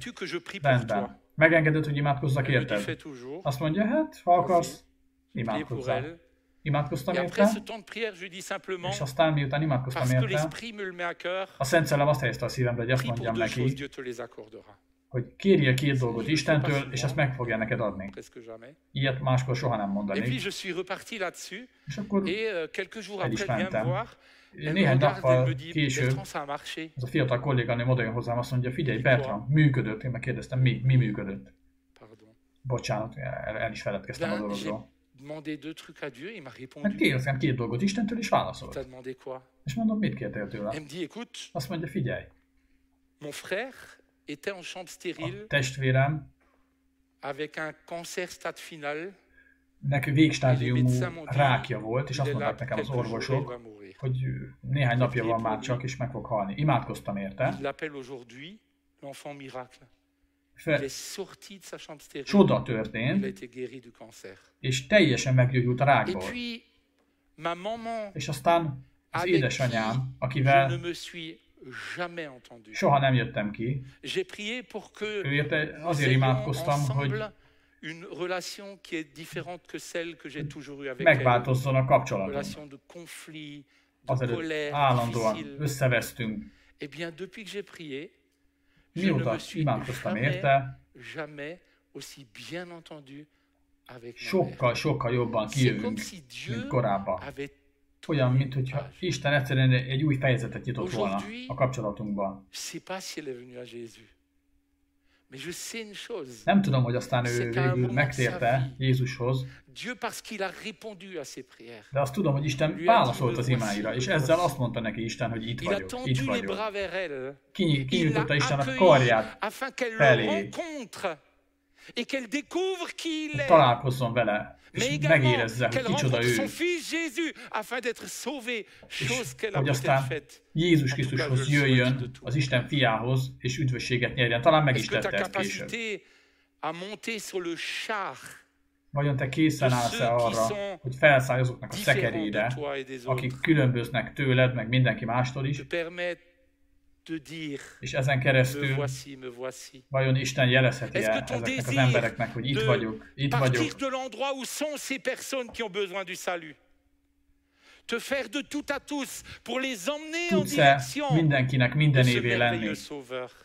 rendben. Megengedett, hogy imádkozzak érted? Azt mondja, hát, ha akarsz, imádkozzál. Imádkoztam érte, és aztán miután imádkoztam érte, a Szent Szellem azt helyezte a szívemre, hogy azt mondjam neki, hogy kérjél 2 dolgot Istentől, és ezt meg fogja neked adni. Ilyet máskor soha nem mondanék. És akkor el is mentem. Néhány nappal később ez a fiatal kolléganőm odajön hozzám, azt mondja, figyelj Bertram, működött. Én megkérdeztem, mi működött? Bocsánat, el is feledkeztem a dologról. Hát kérdeztem 2 dolgot Istentől, és válaszolt. És mondom, mit kértél tőle? Azt mondja, figyelj. A testvérem neki végstádiumú rákja volt, és azt mondták nekem az orvosok, hogy néhány napja van már csak, és meg fog halni. Imádkoztam érte. Csoda történt, és teljesen meggyógyult a rákból. És aztán az édesanyám, akivel soha nem jöttem ki, őért azért imádkoztam, hogy megváltozzon a kapcsolatunk. Azelőtt állandóan összevesztünk. Mióta imádkoztam érte, sokkal jobban kijövünk, mint korábban. Olyan, mintha Isten egyszerűen egy új fejezetet nyitott volna a kapcsolatunkban. Nem tudom, hogy aztán ő végül megtérte Jézushoz, de azt tudom, hogy Isten válaszolt az imáira, és ezzel azt mondta neki Isten, hogy itt vagyok, itt vagyok. Kinyújtotta Isten a karját felé, hogy találkozzon vele, és megérezze, hogy kicsoda ő. És hogy aztán Jézus Krisztushoz jöjjön, az Isten fiához, és üdvösséget nyerjen. Talán meg is tette ezt később. Vajon te készen állsz-e arra, hogy felszállj azoknak a szekerére, akik különböznek tőled, meg mindenki mástól is, és ezen keresztül vajon Isten jelezheti-e ezeknek az embereknek, hogy itt vagyok, itt vagyok. Tudsz-e mindenkinek mindenévé lenni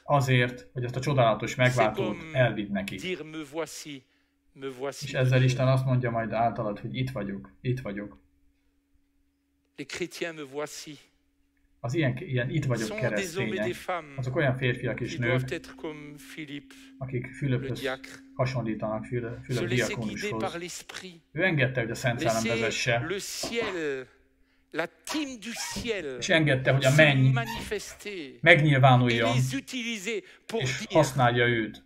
azért, hogy ezt a csodálatos megváltót elvidd neki? És ezzel Isten azt mondja majd általad, hogy itt vagyok, itt vagyok. Az ilyen itt vagyok keresztények, azok olyan férfiak és nők, akik Fülöphöz hasonlítanak, Fülöp diakonushoz. Ő engedte, hogy a Szent Szellem vezesse, és engedte, hogy a menny megnyilvánuljon, és használja őt.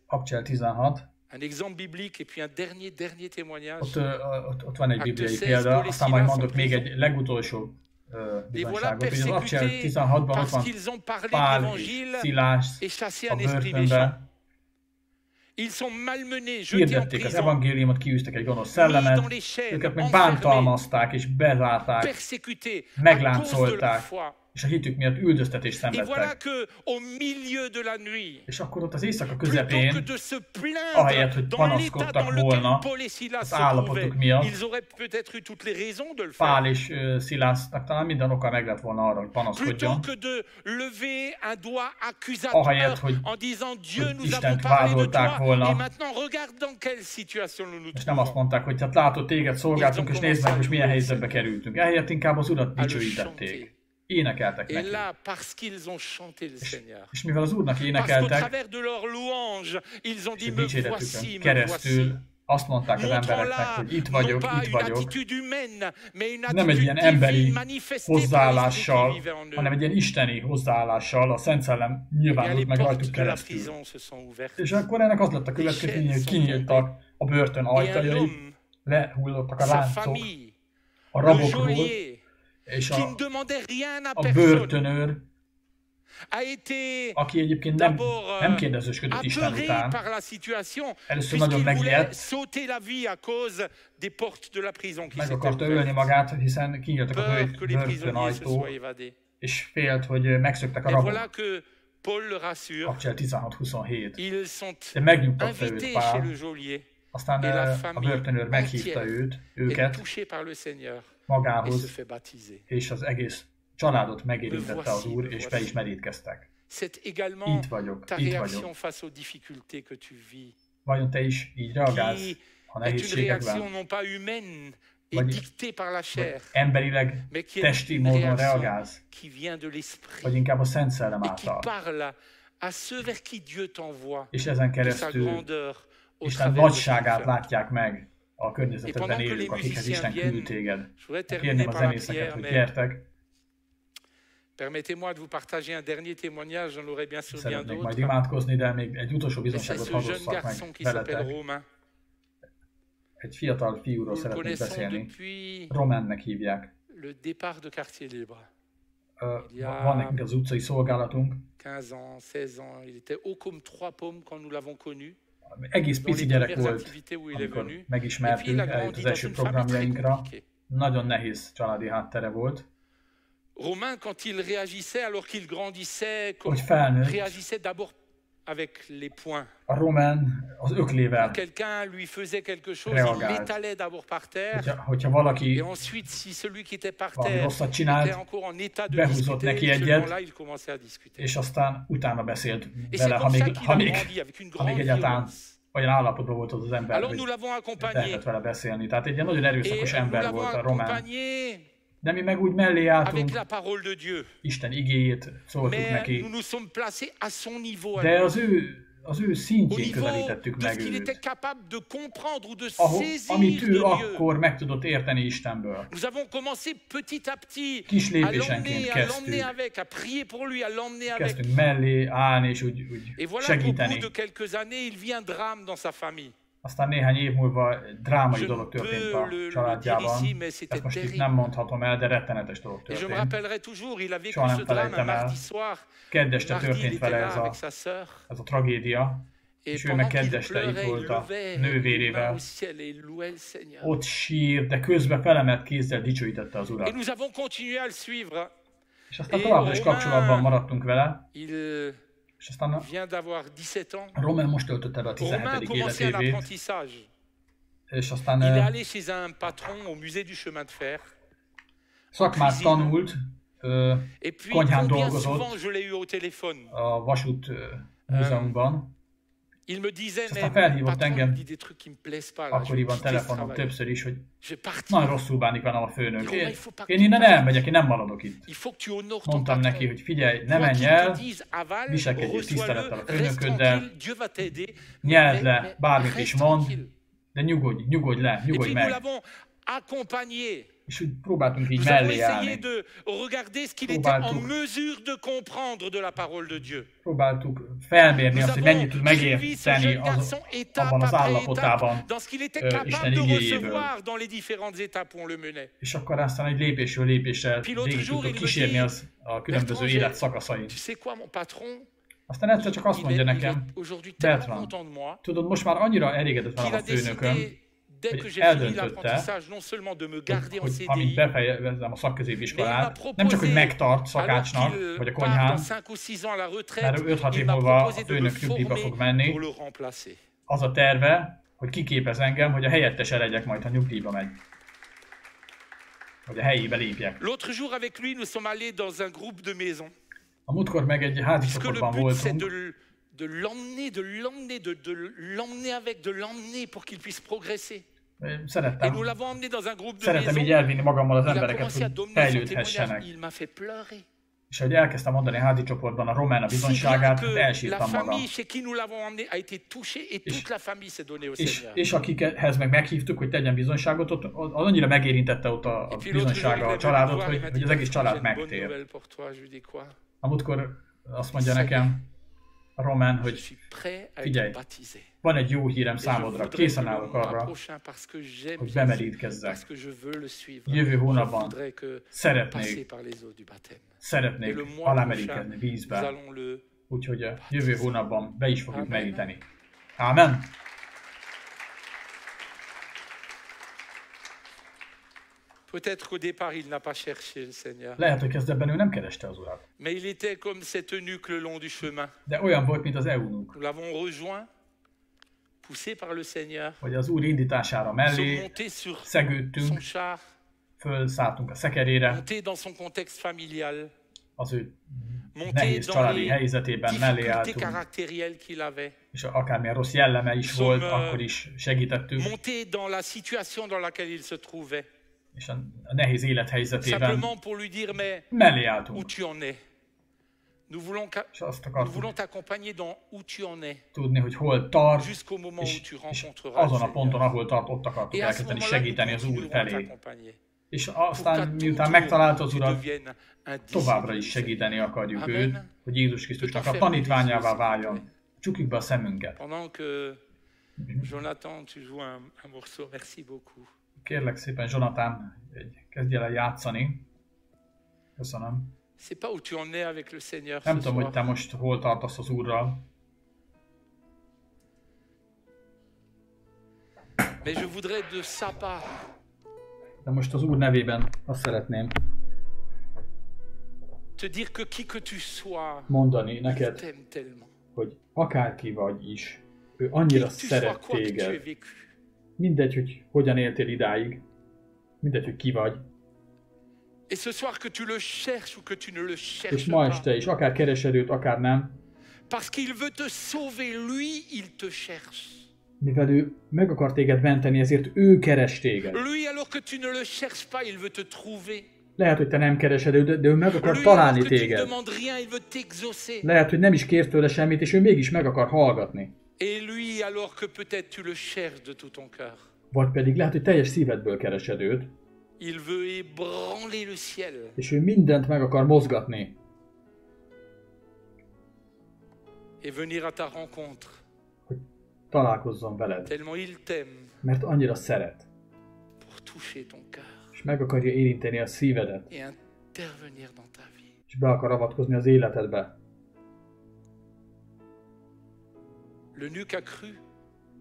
Akcsel 16. Un exemple biblique et puis un dernier témoignage. Ott van egy bibliai példa, aztán majd mondok még egy legutolsó bizonyságot. Ugye az Akcsel 16-ban ott van Pál és Szilás a börtönben. Hirdették az evangéliumot, kiűztek egy gonosz szellemet, őket meg bántalmazták és bezárták, megláncolták, és a hitük miatt üldöztetést Et voilà szenvedtek. que au milieu de la nuit, És akkor ott az éjszaka plutôt que közepén, de se ahelyett, hogy plaindre dans l'état panaszkodtak dans lequel volna Paul et Silas az se trouvaient, állapotuk miatt, ils auraient peut-être eu toutes les raisons de le Pál faire. és Szilásznak talán minden oka meg lett volna arra, hogy panaszkodjon. Plutôt que de lever un doigt Ahelyett, accusateur hogy en disant Dieu, nous Istent avons parlé de vádolták toi, volna. et maintenant regarde dans quelle situation nous nous És nem azt trouvons. mondták, hogy hát látod, téged szolgáltunk, és nézd meg, most milyen helyzetbe kerültünk. Ehelyett inkább az Urat À le dicsőítették. chanter. Énekeltek Et neki. là, parce qu'ils ont chanté le Seigneur, És mivel az Úrnak parce qu'au énekeltek, travers de leur louange, ils ont és dit a me dicséretükön voici, me voici. keresztül azt mondták az Montrant embereknek, là, hogy itt non vagyok, pas itt une vagyok. attitude humaine, mais une Nem egy ilyen attitude emberi divine manifestée par l'Esprit qui hozzáállással, vivait en eux. hanem egy ilyen isteni hozzáállással, a Szent Szellem Et bien, nyilvánult les meg portes rajtuk de la keresztül. prison se sont ouvertes. És akkor ennek az lett a következménye, hogy kinyíltak a börtön Et un ajtajai, homme, lehullottak a sa láncok famille, a le rabokról, geôlier, és qui ne demandait rien à a personne, börtönőr, a été aki egyébként nem d'abord kérdezősködött Isten apeuré után. par la situation, Először nagyon puisqu'il voulait megijedt, sauter la vie à cause des portes de la prison qui meg s'étaient akarta ölni ouvertes. magát, hiszen kinyíltak a Peur que les börtön prisonniers se ajtó, soient évadés. és félt, hogy megszöktek a Et voilà rabok. que Paul le rassure, Kapcsel 16-27. ils sont De megnyugtatta őt invités chez Pál, le geôlier aztán et la a famille börtönőr meghívta entière est őket touchée par le Seigneur et se magához, fait baptiser. és az egész családot megérintette az Úr, és be is merítkeztek. C'est également Itt vagyok, ta itt réaction vagyok. face aux difficultés que tu vis, Vajon te is így reagálsz qui a est une réaction nehézségekben? non pas humaine et Vagy- dictée par la chair, Vagy emberileg, mais qui est testi une módon réaction reagálsz? qui vient de l'Esprit Vagy inkább a Szent Szellem et qui által? parle à ceux vers qui Dieu t'envoie És ezen de sa keresztül grandeur au Isten travers de nagyságát son látják meg a Et környezetben pendant que les élők, akikhez musiciens Isten viennent, küld téged. je voudrais Kérném terminer a par la zenészeket, prière, hogy mais gyertek, permettez-moi de vous partager un dernier témoignage, j'en aurai bien sûr bien szeretnék majd d'autres. imádkozni, de még egy utolsó Et c'est bizonságot ce jeune hadosszak garçon meg qui s'appelle veletek. Romain. Egy fiatal fiúról Nous le szeretnék connaissons beszélni. depuis Romannek hívják. le départ de Quartier Libre. Van nekünk az utcai szolgálatunk. 15 ans, 16 ans, il était haut comme 3 pommes quand nous l'avons connu. Egész Dans les pici gyerek premières volt, activités où il est amikor venu. Et puis il megismertünk, a eljött grandi az dans első une famille très programjainkra. compliquée. Nagyon nehéz családi háttere volt. Romain, quand il réagissait, alors qu'il grandissait, comme Hogy felnőtt, réagissait d'abord avec les poings. a Roman az öklével, Quelqu'un lui faisait quelque chose, Reagált. il l'étalait d'abord par terre. hogyha valaki Et ensuite, si celui qui était par valami terre rosszat était csinált, encore en état de behúzott discuter, neki seulement egyet, là, il commençait à discuter. és aztán utána beszélt Et c'est vele, comme ça qu'il a grandi, avec une ha még grande egyáltalán violence. olyan állapotban volt az ember, Alors nous hogy l'avons accompagné. lehetett vele beszélni. Tehát egy ilyen nagyon erőszakos Et nous ember l'avons volt a Román. accompagné De mi meg úgy mellé avec álltunk, la parole de Dieu. Isten igéjét szóltuk Mais neki, nous nous sommes placés à son niveau, à de lui. az ő Au szintjén niveau közelítettük de ce meg qu'il őt. était capable de comprendre ou de Amit saisir ő de Dieu. akkor meg tudott érteni Istenből. Nous avons commencé petit à petit Kis à lépésenként l'emmener kezdtük. avec, à prier pour lui, à l'emmener avec. Kezdtünk mellé állni és úgy Et voilà qu'au bout segíteni. de quelques années, il vit un drame dans sa famille. Aztán néhány év múlva drámai Je dolog peux történt le a dire családjában. ici, mais c'était Ezt most itt terrible. nem mondhatom el, de rettenetes dolog Et je me történt. rappellerai toujours, il a vécu Soha nem ce drame un felejtem el. mardi soir. Kedd este Mardi, il történt était vele là avec sa sœur. ez a tragédia, Et és ő pendant meg qu'il kedd este itt pleurait, il volt a levait les mains nővérével. au ciel et il louait le Seigneur. Ott sír, de közben felemelt kézzel dicsőítette az Et Urat. nous avons continué à le suivre. És aztán Et továbbra is Romain- kapcsolatban maradtunk vele, Il és aztán vient d'avoir 17 ans. Roman most töltötte be a Romain a 17. commencé un életévét, apprentissage. és aztán Il est allé chez un patron au musée du chemin de fer. szakmát tanult, Et puis, Konyhán combien dolgozott souvent je l'ai eu au téléphone. a Vasút Múzeumban. Il me disait, Aztán mais felhívott patron, il engem me dit des trucs qui me plaisent pas. Là, je vais akkoriban quitter ce telefonon travail. többször is, hogy Je vais partir. nagyon rosszul bánik velem a főnök. Romain, il faut pas Én que innen tu partes. elmegyek, én nem maradok itt. Il faut que tu honores ton Mondtam neki, patron. hogy figyelj, ne Quoi menj qu'il el, te dise, avale, viselkedjél tisztelettel a reçois-le, reste főnököddel, tranquille, Dieu va t'aider. nyeld Mais le, bármit is reste mond, tranquille. de nyugodj le, Et nyugodj puis nous meg. l'avons accompagné. És úgy próbáltunk így Nous avons mellé essayé állni. de regarder ce qu'il était en Próbáltuk. mesure de comprendre de la parole de Dieu. Próbáltuk felmérni Nous azt, hogy avons mennyit tud suivi ce megérteni jeune garçon étape abban az après állapotában, étape dans ce qu'il était Isten capable de igéjéből. recevoir dans les différentes étapes où on le menait. És akkor aztán egy lépésről lépésre Puis l'autre végig jour, tudtuk il me kísérni dit, az a különböző Bertrand, élet szakaszait. Tu sais quoi, mon patron, Aztán egyszer csak azt il mondja est nekem, aujourd'hui tellement Bertrand, content de moi tudod, most már annyira elégedett qu'il velem a a főnököm, décidé hogy eldöntötte, hogy amint befejezem a szakközépiskolát, nem csak, hogy megtart szakácsnak, vagy a konyhán, mert 5-6 év múlva a főnök nyugdíjba fog menni, az a terve, hogy kiképez engem, hogy a helyettese legyek majd, ha nyugdíjba megy. Hogy a helyébe lépjek. A múltkor meg egy házi csoportban voltunk. De l'emmener avec, de l'emmener pour qu'il puisse progresser. Szeretem így elvinni magammal az embereket, hogy fejlődhessenek. És hogy elkezdtem mondani a házi csoportban a román a bizonyságát, elsírtam magam. És akikhez meg meghívtuk, hogy tegyen bizonyságot, ott, az annyira megérintette ott a bizonysága a családot, hogy az egész család megtér. A múltkor azt mondja nekem a román, hogy figyelj, van egy jó hírem számodra, készen állok arra, hogy bemerítkezzek. Jövő hónapban szeretnék alámerítkezni vízbe, úgyhogy a jövő hónapban be is fogjuk meríteni. Ámen! Peut-être qu'au départ, il n'a pas cherché le Seigneur. Lehet, hogy kezdetben ő nem kereste az Urat. Mais il était comme cet eunuque le long du chemin. De olyan volt, mint az eunuch. Nous l'avons rejoint, poussé par le Seigneur. Hogy az Úr indítására mellé szegődtünk, fölszálltunk a szekerére. Monté dans son contexte familial. Az ő nehéz családi helyzetében mellé álltunk. És akármilyen rossz jelleme is volt, akkor is segítettünk. Monté dans la situation dans laquelle il se trouvait. És a nehéz élethelyzetében mellé álltunk. Nous voulons t'accompagner dans où tu en es. Tudni, hogy hol tart, és azon a ponton, ahol tart, ott akartuk elkezdeni segíteni az Úr felé. És aztán, miután megtalálta az Urat, továbbra is segíteni akarjuk őt, hogy Jézus Krisztusnak a tanítványává váljon. Csukjuk be a szemünket. Jonathan, tu joues un morceau. Merci beaucoup. Kérlek szépen, Jonathan, kezdj el játszani. Köszönöm. Nem tudom, hogy te most hol tartasz az Úrral. De most az Úr nevében azt szeretném mondani neked, hogy akárki vagy is, ő annyira szeret téged. Mindegy, hogy hogyan éltél idáig. Mindegy, hogy ki vagy. És ma este is, akár keresed őt, akár nem. Mivel ő meg akar téged menteni, ezért ő keres téged. Lehet, hogy te nem keresed őt, de ő meg akar találni téged. Lehet, hogy nem is kérsz tőle semmit, és ő mégis meg akar hallgatni. Vagy pedig lehet, hogy teljes szívedből keresed őt. És ő mindent meg akar mozgatni. Hogy találkozzon veled. Mert annyira szeret. És meg akarja érinteni a szívedet. És be akar avatkozni az életedbe.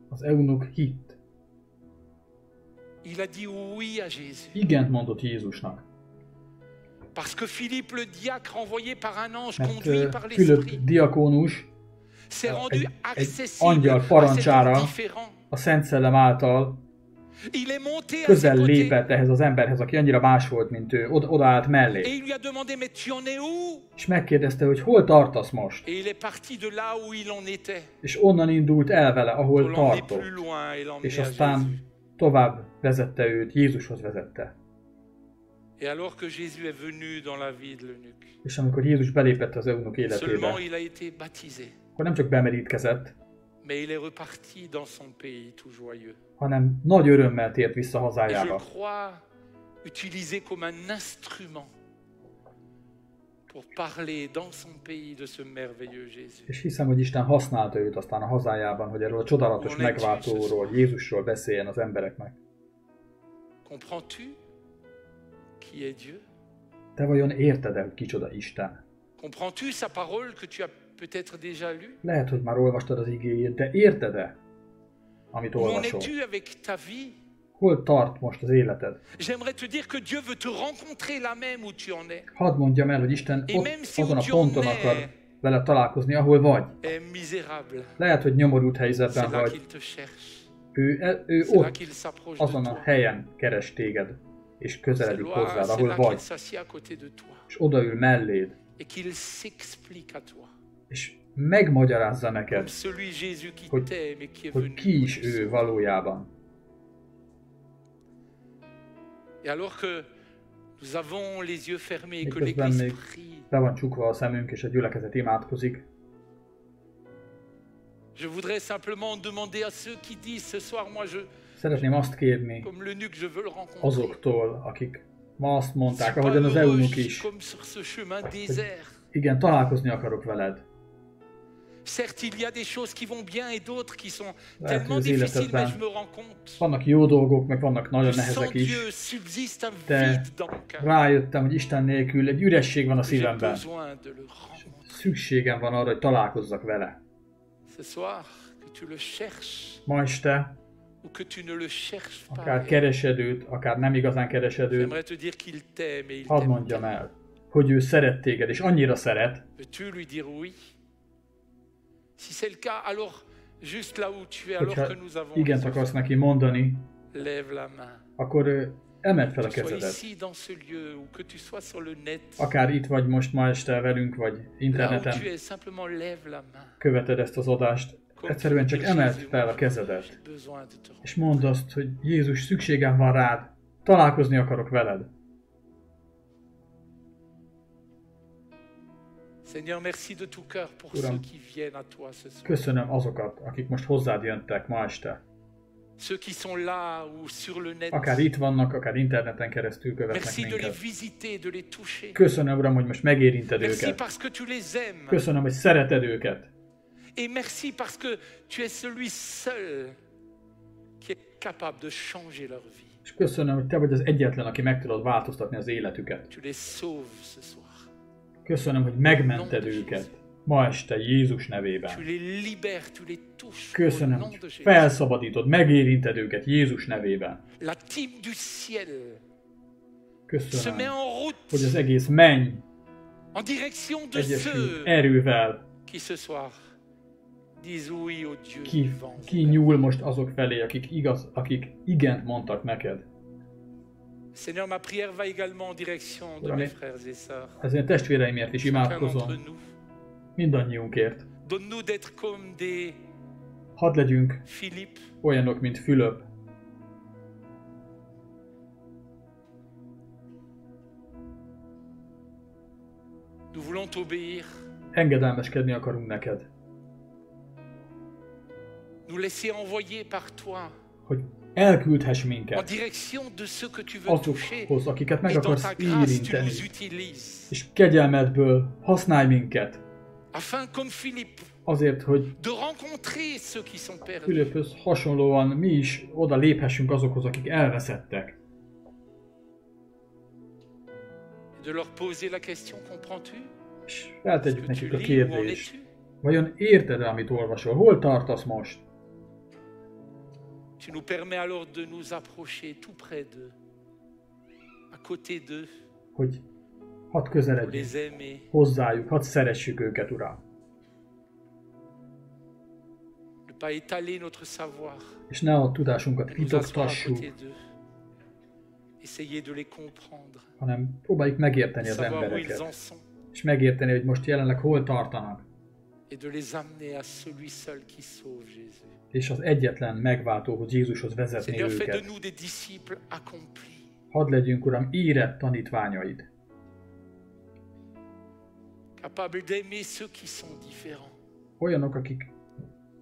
Az eunuch hitt. Il a dit oui à Jésus. Igent mondott Jézusnak. Parce que Philippe le diacre envoyé par un ange mert conduit par l'esprit. Fülöp diakónus egy angyal parancsára a Szent Szellem által közel lépett ehhez az emberhez, aki annyira más volt, mint ő, odaállt mellé. És megkérdezte, hogy hol tartasz most? És onnan indult el vele, ahol tartott. És aztán tovább vezette őt, Jézushoz vezette. És amikor Jézus belépett az eunuch életébe, akkor nem csak bemerítkezett, hanem nagy örömmel tért vissza hazájába. És hiszem, hogy Isten használta őt aztán a hazájában, hogy erről a csodálatos megváltóról, Jézusról beszéljen az embereknek. Te vajon érted-e, hogy kicsoda Isten? Lehet, hogy már olvastad az igéjét, de érted-e, amit olvasol? Hol tart most az életed? J'aimerais te dire que Dieu veut te rencontrer là même où tu en es. Hadd mondjam el, hogy Isten ott azon a ponton akar vele találkozni, ahol vagy. Lehet, hogy nyomorult helyzetben vagy. Ő ott, azon a helyen keres téged, és közeledik hozzád, ahol vagy. És odaül melléd. És megmagyarázza neked, hogy ki is ő valójában. Et alors que nous avons les yeux fermés, que Miközben még l'Église prie, le van csukva a szemünk, és a gyülekezet imádkozik. je voudrais simplement demander à ceux qui disent ce soir, moi je, Szeretném azt kérni comme l'eunuque, je veux le rencontrer. azoktól, akik ma azt mondták, ahogyan az eunuch is, Comme sur ce chemin désert. igen, találkozni akarok veled. Certes, il y a des choses qui vont bien et d'autres qui sont Lehet, tellement hogy az difficiles, mais je életedben me rends compte. vannak jó dolgok, meg vannak nagyon Sans nehezek is, Dieu subsiste un de vide dans mon cœur. rájöttem, hogy Isten nélkül egy üresség van a J'ai szívemben. besoin de le rencontrer. Szükségem van arra, hogy találkozzak vele. Ce soir, que tu le cherches Ma este, ou que tu ne le cherches pas. akár keresed őt, akár nem igazán keresed őt, J'aimerais te dire qu'il t'aime et il hadd t'aime. mondjam el, hogy ő szeret téged, és annyira szeret, Veux-tu lui dire oui? Si c'est le cas, alors juste là où tu es, alors hogyha que nous avons igent akarsz neki mondani, lève la main. akkor emeld fel a Que tu sois kezedet. ici dans ce lieu ou que tu sois sur le net. Akár itt vagy most ma este velünk, vagy Là où interneten tu es, simplement lève la main. követed ezt az adást, egyszerűen csak emeld fel a kezedet, J'ai besoin de te és mondd azt, hogy Jézus, szükségem van rád, találkozni akarok veled. Seigneur, merci de tout cœur pour Uram, ceux qui viennent à toi ce soir. Köszönöm azokat, akik most hozzád jöttek ma este. Ceux qui sont là ou sur le net. Akár itt vannak, akár interneten keresztül követnek Merci de les minket. visiter, de les toucher. Köszönöm, Uram, hogy most megérinted Merci őket. parce que tu les aimes. Köszönöm, hogy szereted őket. Et merci parce que tu es celui seul qui est capable de changer leur vie. És köszönöm, hogy te vagy az egyetlen, aki meg tudod változtatni az életüket. Tu les sauves ce soir. Köszönöm, hogy megmented őket. Ma este Jézus nevében. Tu les libères, tu les touches. Au Köszönöm, nom de hogy Jésus. felszabadítod, megérinted őket Jézus nevében. La team du ciel se met Köszönöm, en route hogy az egész menny en direction de egyesül ceux erővel qui ce soir disent oui au Dieu vivant. ki nyúl most azok felé, akik igent mondtak neked. Seigneur, ma prière va également en direction de Uram, mes frères et sœurs. ezért testvéreimért is Chacun d'entre imádkozom, nous. mindannyiunkért. Donne-nous d'être comme des Hadd legyünk Philippe, olyanok, mint Fülöp. nous voulons t'obéir, Engedelmeskedni akarunk neked. nous laisser envoyer par toi Hogy elküldhess en minket direction de ceux que tu veux toucher azokhoz, akiket meg et dans akarsz ta grâce tu érinteni. nous utilises És kegyelmedből használj minket. afin comme Philippe Azért, hogy de rencontrer ceux qui sont perdus. Fülöphöz hasonlóan mi is oda léphessünk azokhoz, akik elveszettek. De leur poser la question, comprends-tu? És feltegyük Que tu nekik a lis, où en kérdést. es-tu? Vajon érted-e, amit olvasol? Hol tartasz most? Tu nous permets alors de nous approcher tout près d'eux, à côté d'eux, Hogy hadd pour közeledjünk les aimer. hozzájuk, hadd szeressük őket, Uram. Ne pas étaler notre savoir, És ne a tudásunkat mais nous asseoir à titoktassuk, côté d'eux. Essayer de les comprendre, hanem próbáljuk megérteni az savoir où ils embereket. en sont, És megérteni, hogy most jelenleg hol tartanak. et de les amener à celui seul qui sauve Jésus. És az egyetlen megváltóhoz, Jézushoz vezetni Seigneur, fais de őket. nous des disciples accomplis. Hadd legyünk, Uram, érett tanítványaid. Capables d'aimer ceux qui sont différents, Olyanok, akik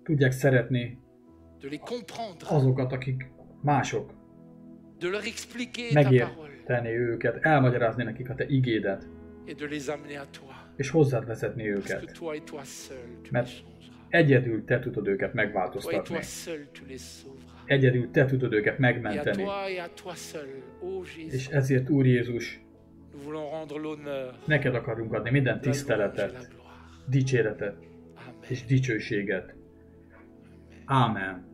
tudják szeretni de les comprendre, azokat, akik mások. de leur expliquer ta parole Megérteni őket, elmagyarázni nekik a te igédet, et de les amener à toi. és hozzád vezetni Parce que őket. toi et toi seul, tu Mert les changeras. egyedül te tudod őket Toi et megváltoztatni. toi seul, tu les sauveras. Egyedül te tudod őket Et à megmenteni. toi et à toi seul, ô Jésus, És ezért, Úr Jézus, nous voulons rendre l'honneur, neked akarunk adni minden la louange et la tiszteletet, gloire. dicséretet Amen. és dicsőséget. Ámen.